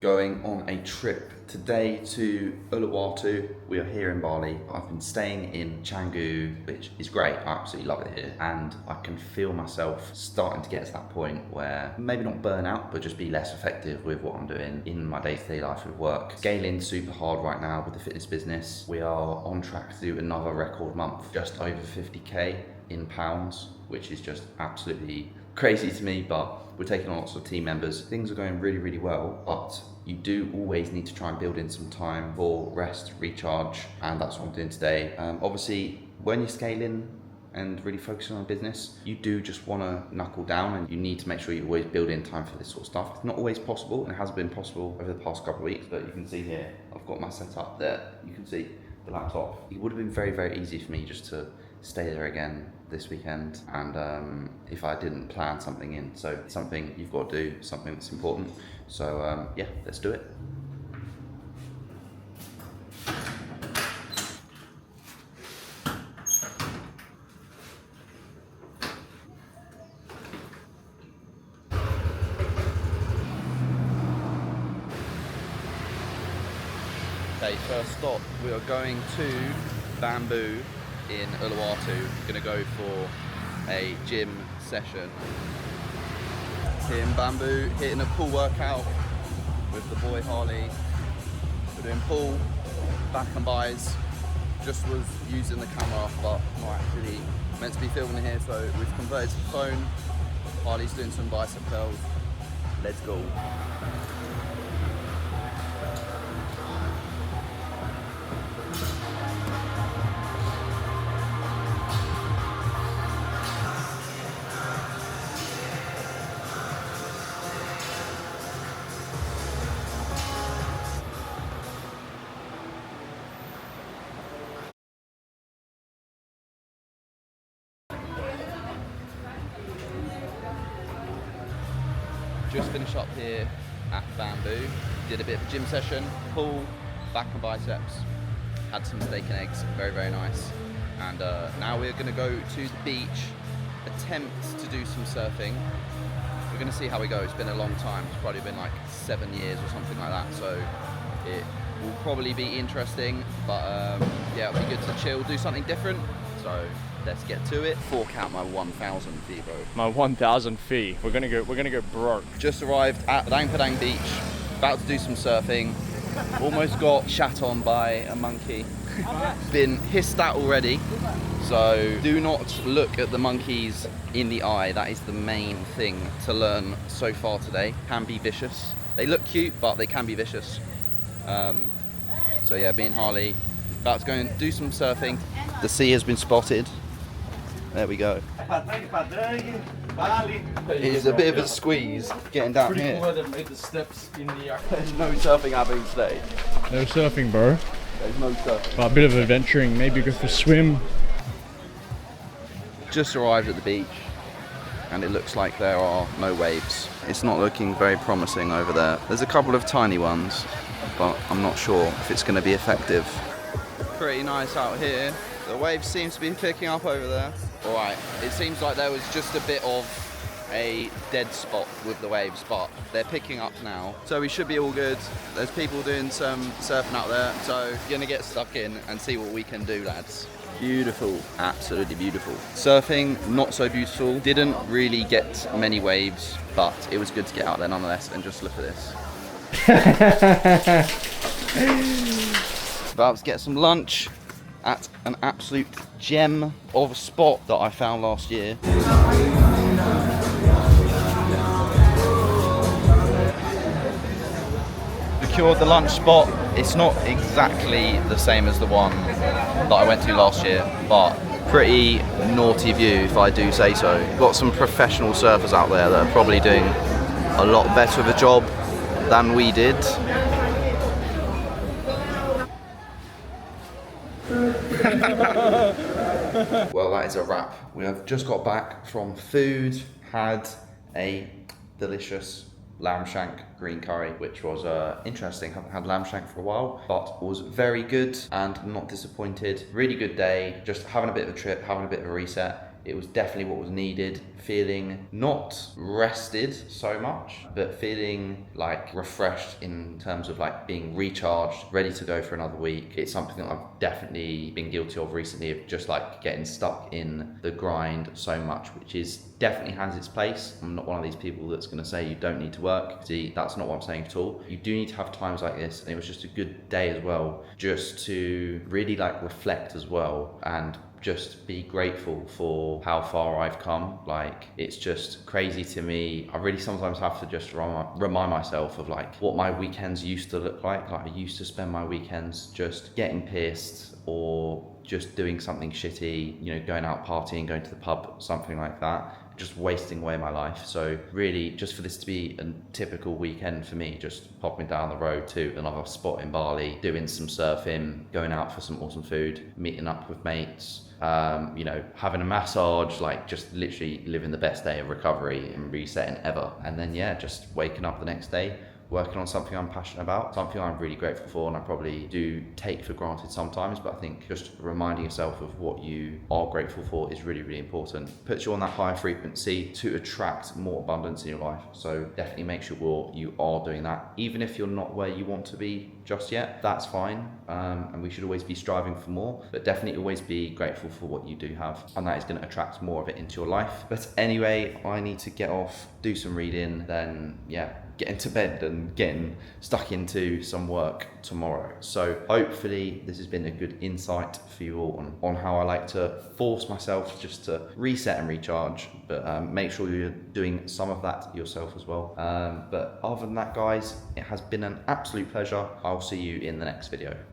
Going on a trip today to Uluwatu. We are here in Bali. I've been staying in Canggu, which is great. I absolutely love it here. And I can feel myself starting to get to that point where maybe not burn out, but just be less effective with what I'm doing in my day-to-day life with work. Scaling super hard right now with the fitness business. We are on track to do another record month, just over 50K in pounds, which is just absolutely crazy to me, but we're taking on lots of team members. Things are going really, really well, but you do always need to try and build in some time for rest, recharge, and that's what I'm doing today. Obviously, when you're scaling and really focusing on business, you do just want to knuckle down and you need to make sure you always build in time for this sort of stuff. It's not always possible, and it has been possible over the past couple of weeks, but you can see here, I've got my setup there. You can see the laptop. It would have been very, very easy for me just to stay there again this weekend, and if I didn't plan something in. So it's something you've got to do, something that's important. So yeah, let's do it. Okay, first stop, we are going to Bamboo in Uluwatu. We're gonna go for a gym session here in Bamboo, hitting a pool workout with the boy Harley. We're doing pool, back and buys. Just was using the camera, but not actually meant to be filming here, so we've converted to the phone. Harley's doing some bicep curls. Let's go. Just finished up here at Bamboo, did a bit of a gym session, pull, back and biceps, had some steak and eggs, very, very nice. And now we're gonna go to the beach, attempt to do some surfing. We're gonna see how we go. It's been a long time, it's probably been like 7 years or something like that, so it will probably be interesting, but yeah, it'll be good to chill, do something different. So let's get to it. Fork out my 1,000 fee, bro. My 1,000 fee. We're gonna go broke. Just arrived at Padang Padang Beach, about to do some surfing. Almost got shat on by a monkey. Been hissed at already, so do not look at the monkeys in the eye. That is the main thing to learn so far today. Can be vicious. They look cute, but they can be vicious. So yeah, me and Harley about to go and do some surfing. The sea has been spotted. There we go. It is a bit of a squeeze getting down here. Made the steps in the air. There's no surfing happening today. No surfing, bro. There's no surfing. But a bit of adventuring, maybe go for a swim. Just arrived at the beach and it looks like there are no waves. It's not looking very promising over there. There's a couple of tiny ones, but I'm not sure if it's going to be effective. Pretty nice out here. The waves seem to be picking up over there. Alright, it seems like there was just a bit of a dead spot with the waves, but they're picking up now. So we should be all good. There's people doing some surfing out there, so we're gonna get stuck in and see what we can do, lads. Beautiful, absolutely beautiful. Surfing, not so beautiful. Didn't really get many waves, but it was good to get out there nonetheless and just look at this. About to get some lunch at an absolute gem of a spot that I found last year. Secured the lunch spot. It's not exactly the same as the one that I went to last year, but pretty naughty view if I do say so. Got some professional surfers out there that are probably doing a lot better of a job than we did. Well, that is a wrap. We have just got back from food, had a delicious lamb shank green curry, which was interesting. Haven't had lamb shank for a while, but was very good and not disappointed. Really good day, just having a bit of a trip, having a bit of a reset. it was definitely what was needed. Feeling not rested so much, but feeling like refreshed in terms of like being recharged, ready to go for another week. It's something that I've definitely been guilty of recently, of just like getting stuck in the grind so much, which is definitely has its place. I'm not one of these people that's going to say you don't need to work. See, that's not what I'm saying at all. You do need to have times like this, and it was just a good day as well, just to really like reflect as well and just be grateful for how far I've come. Like, it's just crazy to me. I really sometimes have to just remind myself of like what my weekends used to look like. Like, I used to spend my weekends just getting pissed or just doing something shitty, you know, going out partying, going to the pub, something like that, just wasting away my life. So really, just for this to be a typical weekend for me, just popping down the road to another spot in Bali, doing some surfing, going out for some awesome food, meeting up with mates, you know, having a massage, like just literally living the best day of recovery and resetting ever. And then yeah, just waking up the next day, working on something I'm passionate about, something I'm really grateful for, and I probably do take for granted sometimes, but I think just reminding yourself of what you are grateful for is really, really important. Puts you on that higher frequency to attract more abundance in your life. So definitely make sure you are doing that. Even if you're not where you want to be just yet, that's fine. And we should always be striving for more, but definitely always be grateful for what you do have. And that is going to attract more of it into your life. But anyway, I need to get off, do some reading, then yeah, get into bed and getting stuck into some work tomorrow. So hopefully this has been a good insight for you all on how I like to force myself just to reset and recharge, but make sure you're doing some of that yourself as well. But other than that, guys, it has been an absolute pleasure. I'll see you in the next video.